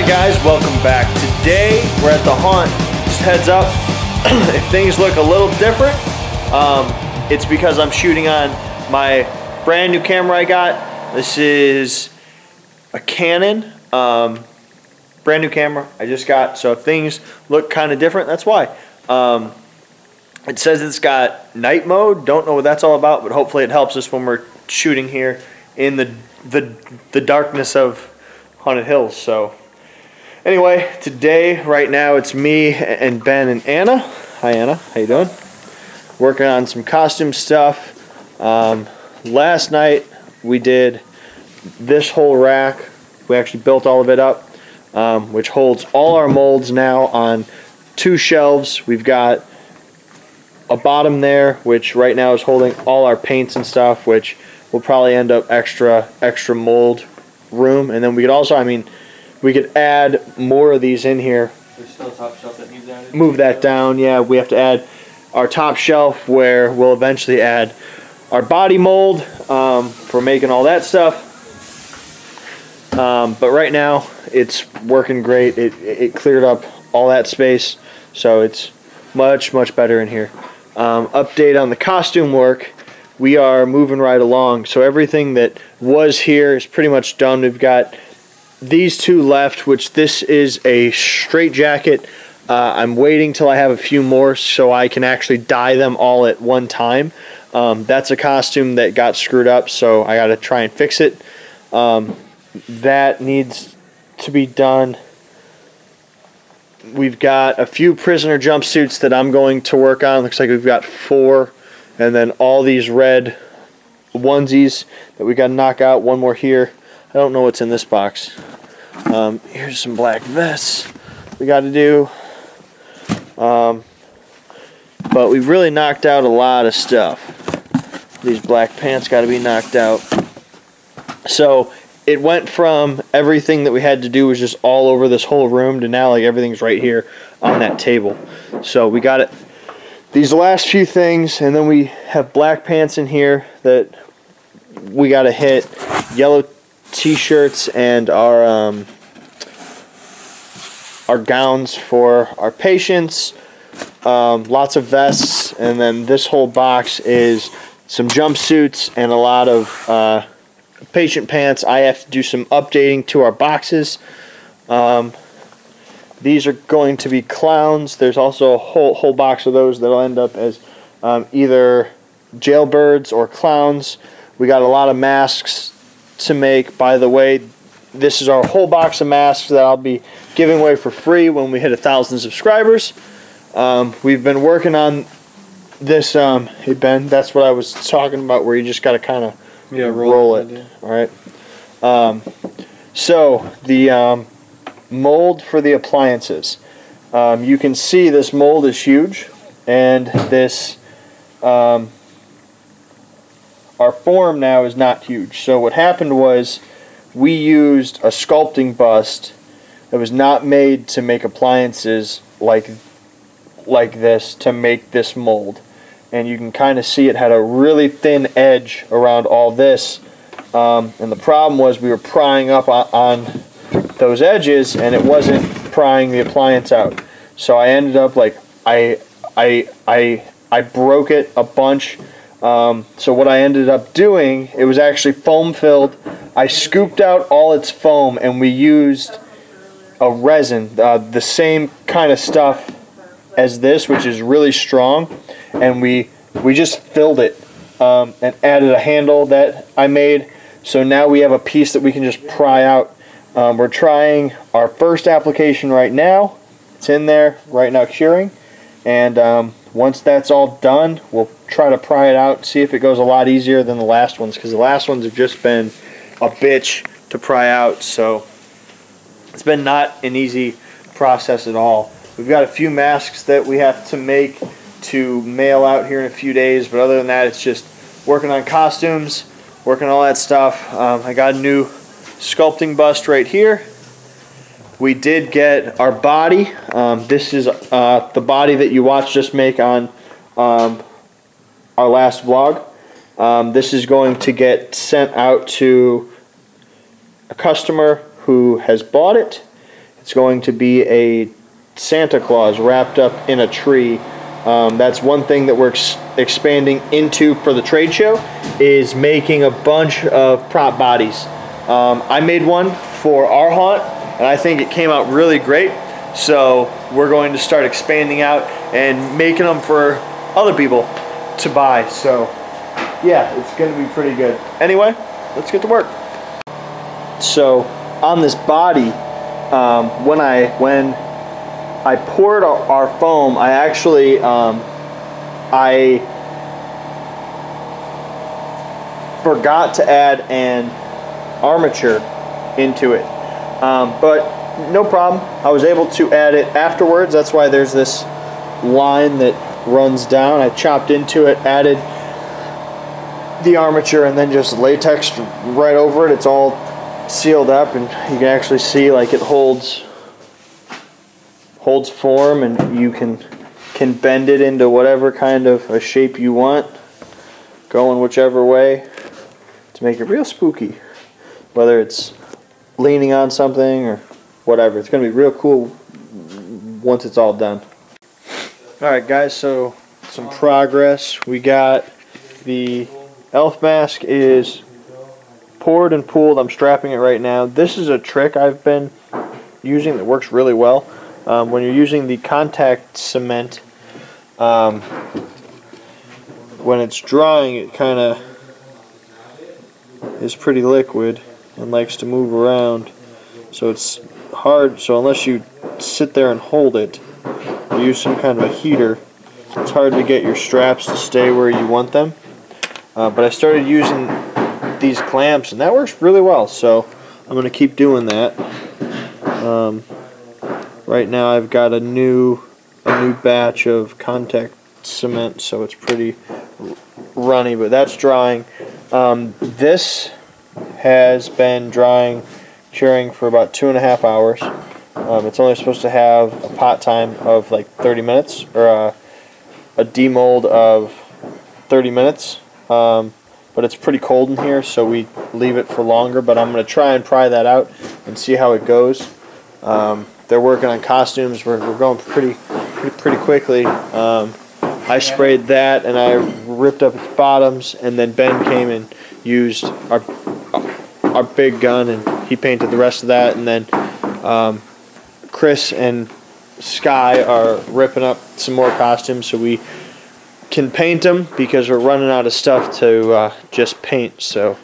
Alright guys, welcome back. Today we're at the haunt. Just heads up, if things look a little different, it's because I'm shooting on my brand new camera I got. This is a Canon, brand new camera I just got, so if things look kind of different, that's why. It says it's got night mode. Don't know what that's all about, but hopefully it helps us when we're shooting here in the darkness of Haunted Hills. So anyway, today, right now, it's me and Ben and Anna. Hi Anna, how you doing? Working on some costume stuff. Last night we did this whole rack. We actually built all of it up, which holds all our molds now on 2 shelves. We've got a bottom there, which right now is holding all our paints and stuff, which will probably end up extra mold room. And then we could also, I mean, we could add more of these in here. There's still a top shelf that needs added. Move that down. Yeah, we have to add our top shelf where we'll eventually add our body mold for making all that stuff. But right now it's working great. It cleared up all that space, so it's much better in here. Update on the costume work. We are moving right along. So everything that was here is pretty much done. We've got these 2 left, which this is a straight jacket. I'm waiting till I have a few more so I can actually dye them all at one time. That's a costume that got screwed up, so I got to try and fix it. That needs to be done. We've got a few prisoner jumpsuits that I'm going to work on. Looks like we've got 4. And then all these red onesies that we got to knock out. One more here. I don't know what's in this box. Here's some black vests we got to do. But we've really knocked out a lot of stuff. These black pants got to be knocked out. So it went from everything that we had to do was just all over this whole room to now like everything's right here on that table. So we got it. These last few things, and then we have black pants in here that we got to hit, yellow t-shirts, and our gowns for our patients, lots of vests, and then this whole box is some jumpsuits and a lot of patient pants. I have to do some updating to our boxes. These are going to be clowns. There's also a whole box of those that'll end up as either jailbirds or clowns. We got a lot of masks to make. By the way, this is our whole box of masks that I'll be giving away for free when we hit 1,000 subscribers. We've been working on this. Hey Ben, that's what I was talking about, where you just got to kind of roll it. All right. So the mold for the appliances. You can see this mold is huge, and this our form now is not huge. So what happened was we used a sculpting bust that was not made to make appliances like this to make this mold, and you can kind of see it had a really thin edge around all this, and the problem was we were prying up on those edges and it wasn't prying the appliance out. So I ended up like I broke it a bunch. So what I ended up doing, it was actually foam filled. I scooped out all its foam and we used a resin, the same kind of stuff as this, which is really strong, and we just filled it and added a handle that I made. So now we have a piece that we can just pry out. We're trying our first application right now. It's in there right now curing, and once that's all done, we'll try to pry it out, see if it goes a lot easier than the last ones, because the last ones have just been a bitch to pry out. So it's been not an easy process at all. We've got a few masks that we have to make to mail out here in a few days, but other than that, it's just working on costumes, working on all that stuff. I got a new sculpting bust right here. We did get our body. This is the body that you watched us make on our last vlog. This is going to get sent out to a customer who has bought it, It's going to be a Santa Claus wrapped up in a tree. That's one thing that we're expanding into for the trade show, is making a bunch of prop bodies. I made one for our haunt, and I think it came out really great. So we're going to start expanding out and making them for other people to buy. So yeah, it's going to be pretty good. Anyway, let's get to work. So on this body, when I poured our foam, I actually I forgot to add an armature into it, but no problem. I was able to add it afterwards. That's why there's this line that runs down. I chopped into it, added the armature, and then just latex right over it. It's all sealed up, and you can actually see like it holds form, and you can bend it into whatever kind of a shape you want, going whichever way to make it real spooky, whether it's leaning on something or whatever. It's going to be real cool once it's all done. Alright guys, so some progress. We got the elf mask is poured and pooled. I'm strapping it right now. This is a trick I've been using that works really well. When you're using the contact cement, when it's drying, it kind of is pretty liquid and likes to move around. So it's hard. So unless you sit there and hold it, or use some kind of a heater, it's hard to get your straps to stay where you want them. But I started using these clamps, and that works really well. So I'm going to keep doing that. Right now I've got a new batch of contact cement, so it's pretty runny, but that's drying. This has been curing for about 2.5 hours. It's only supposed to have a pot time of like 30 minutes, or a demold of 30 minutes. But it's pretty cold in here, so we leave it for longer. But I'm going to try and pry that out and see how it goes. They're working on costumes. We're going pretty quickly. I sprayed that, and I ripped up its bottoms, and then Ben came and used our big gun, and he painted the rest of that. And then Chris and Sky are ripping up some more costumes so we can paint them, because we're running out of stuff to just paint. So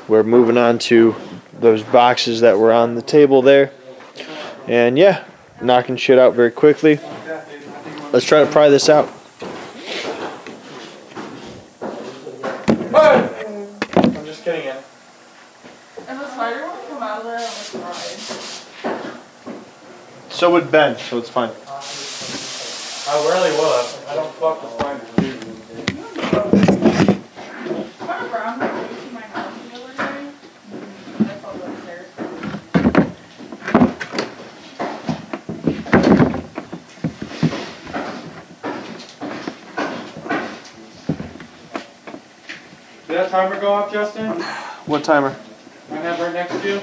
we're moving on to those boxes that were on the table there. And yeah, knocking shit out very quickly. Let's try to pry this out. I'm just kidding, Anna. If a spider were to come out of there, I would cry. So would Ben, so it's fine. I really would. I don't fuck with spiders. I have a brown that came to my house the other day. I fell downstairs. Did that timer go off, Justin? What timer? I have right next to you.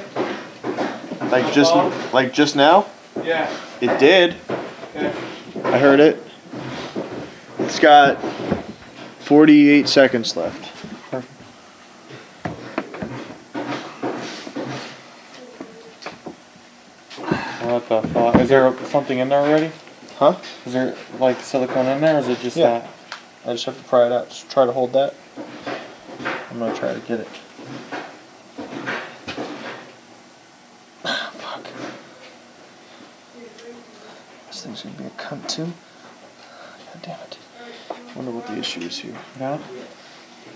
Like just now? Yeah. It did. Okay. I heard it. It's got 48 seconds left. What the fuck? Is there something in there already? Huh? Is there like silicone in there, or is it just Yeah. that? I just have to pry it out. Just try to hold that. I'm gonna try to get it. Fuck. This thing's gonna be a cunt too. God damn it. I wonder what the issue is here. Yeah.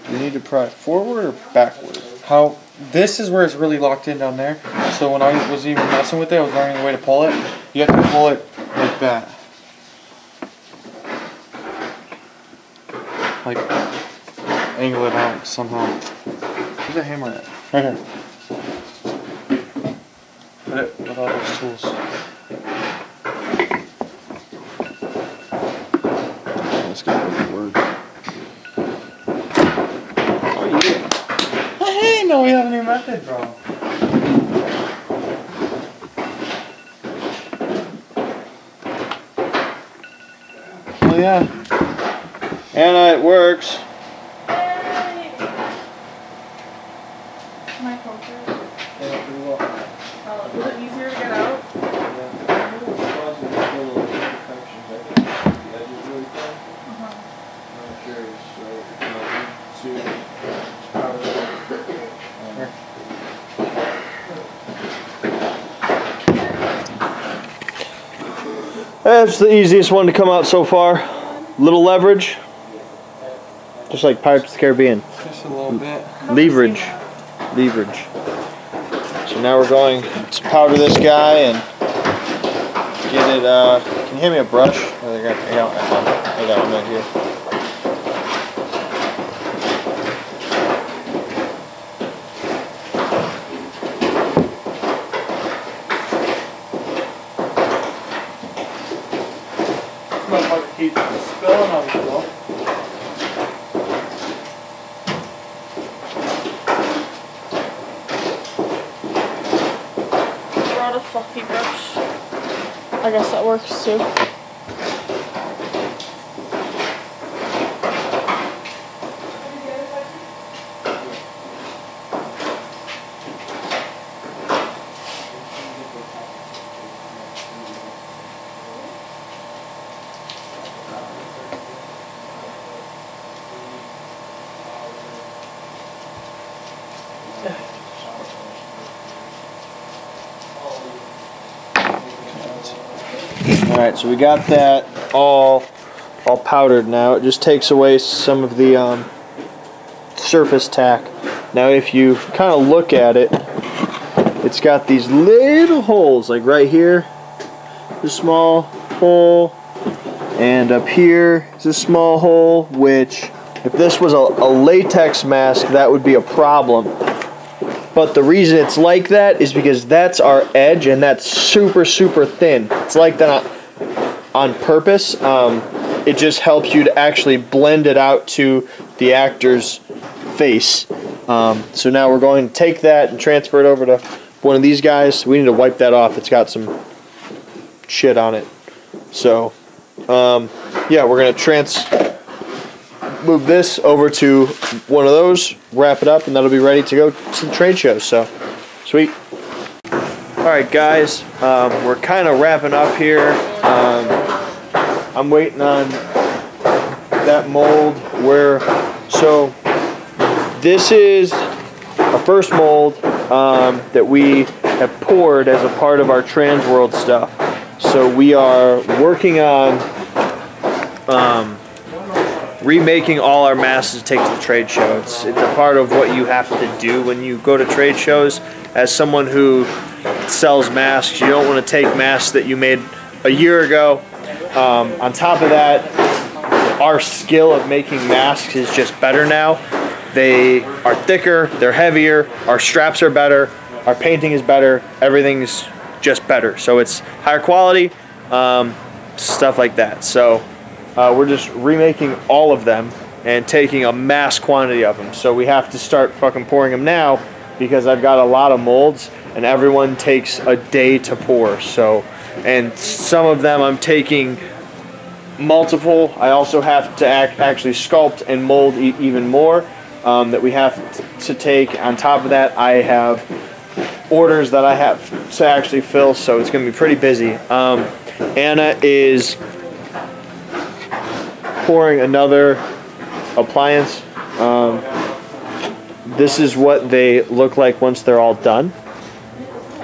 Do you need to pry forward or backward? How? This is where it's really locked in down there. So when I was even messing with it, I was learning the way to pull it. You have to pull it like that. Like, angle it out somehow. Where's the hammer at? Right here. Put it with all those tools. Let's get rid of the word. Oh yeah. Hey, no, we have a new method, bro. Hell yeah. Anna, it works. Yay! My culture. Yeah, pretty well. Was it easier to get out? That's the easiest one to come out so far. Little leverage. Just like Pirates of the Caribbean. Just a little bit. Leverage. Leverage. So now we're going to powder this guy and get it, can you hand me a brush? I got one right here. Keep spilling on yourself. Brought a fluffy brush. I guess that works too. Alright, so we got that all powdered now. It just takes away some of the surface tack. Now if you kind of look at it, it's got these little holes, like right here, a small hole, and up here is a small hole, which if this was a latex mask, that would be a problem. But the reason it's like that is because that's our edge, and that's super, super thin. It's like that on purpose. It just helps you to actually blend it out to the actor's face. So now we're going to take that and transfer it over to one of these guys. We need to wipe that off. It's got some shit on it. So, yeah, we're going to move this over to one of those, wrap it up, and that'll be ready to go to the trade show. So, sweet. Alright guys, we're kind of wrapping up here. I'm waiting on that mold so this is our first mold that we have poured as a part of our Transworld stuff. So we are working on remaking all our masks to take to the trade show. It's a part of what you have to do when you go to trade shows. As someone who sells masks, you don't want to take masks that you made a year ago. On top of that, our skill of making masks is just better now. They are thicker, they're heavier, our straps are better, our painting is better, everything's just better. So it's higher quality, stuff like that. So we're just remaking all of them and taking a mass quantity of them. So we have to start fucking pouring them now because I've got a lot of molds and everyone takes a day to pour. So, and some of them I'm taking multiple. I also have to actually sculpt and mold even more that we have to take. On top of that, I have orders that I have to actually fill, so it's going to be pretty busy. Anna is pouring another appliance. This is what they look like once they're all done.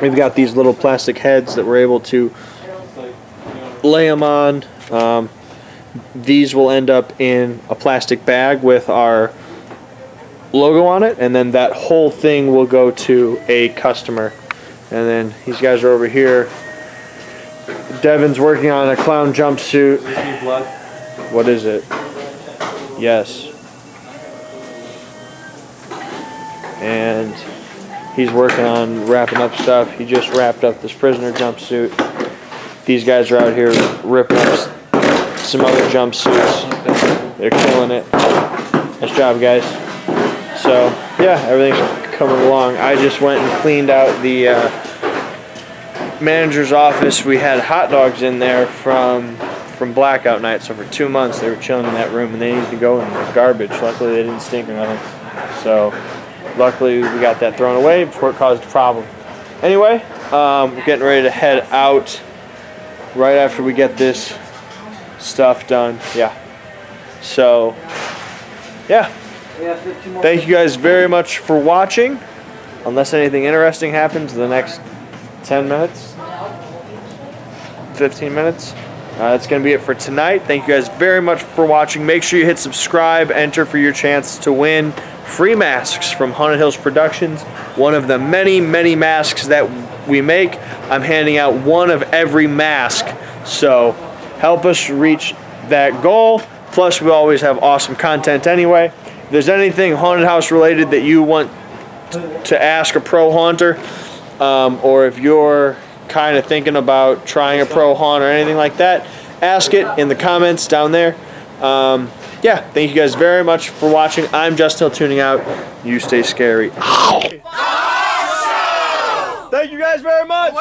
We've got these little plastic heads that we're able to lay them on. These will end up in a plastic bag with our logo on it, and then that whole thing will go to a customer. And then these guys are over here. Devin's working on a clown jumpsuit. What is it? Yes. And he's working on wrapping up stuff. He just wrapped up this prisoner jumpsuit. These guys are out here ripping up some other jumpsuits. They're killing it. Nice job, guys. So, yeah, everything's coming along. I just went and cleaned out the manager's office. We had hot dogs in there from from blackout night. So for 2 months they were chilling in that room, and they needed to go in the garbage. Luckily they didn't stink or nothing. So luckily we got that thrown away before it caused a problem. Anyway, we're getting ready to head out right after we get this stuff done. Yeah. So yeah. Thank you guys very much for watching. Unless anything interesting happens in the next 10 minutes, 15 minutes. That's going to be it for tonight. Thank you guys very much for watching. Make sure you hit subscribe, enter for your chance to win free masks from Haunted Hills Productions. One of the many, many masks that we make. I'm handing out one of every mask. So help us reach that goal. Plus, we always have awesome content anyway. If there's anything haunted house related that you want to ask a pro haunter, or if you're kind of thinking about trying a pro haunt or anything like that, ask it in the comments down there. Yeah, thank you guys very much for watching. I'm Justin Hill tuning out. You stay scary. Thank you guys very much.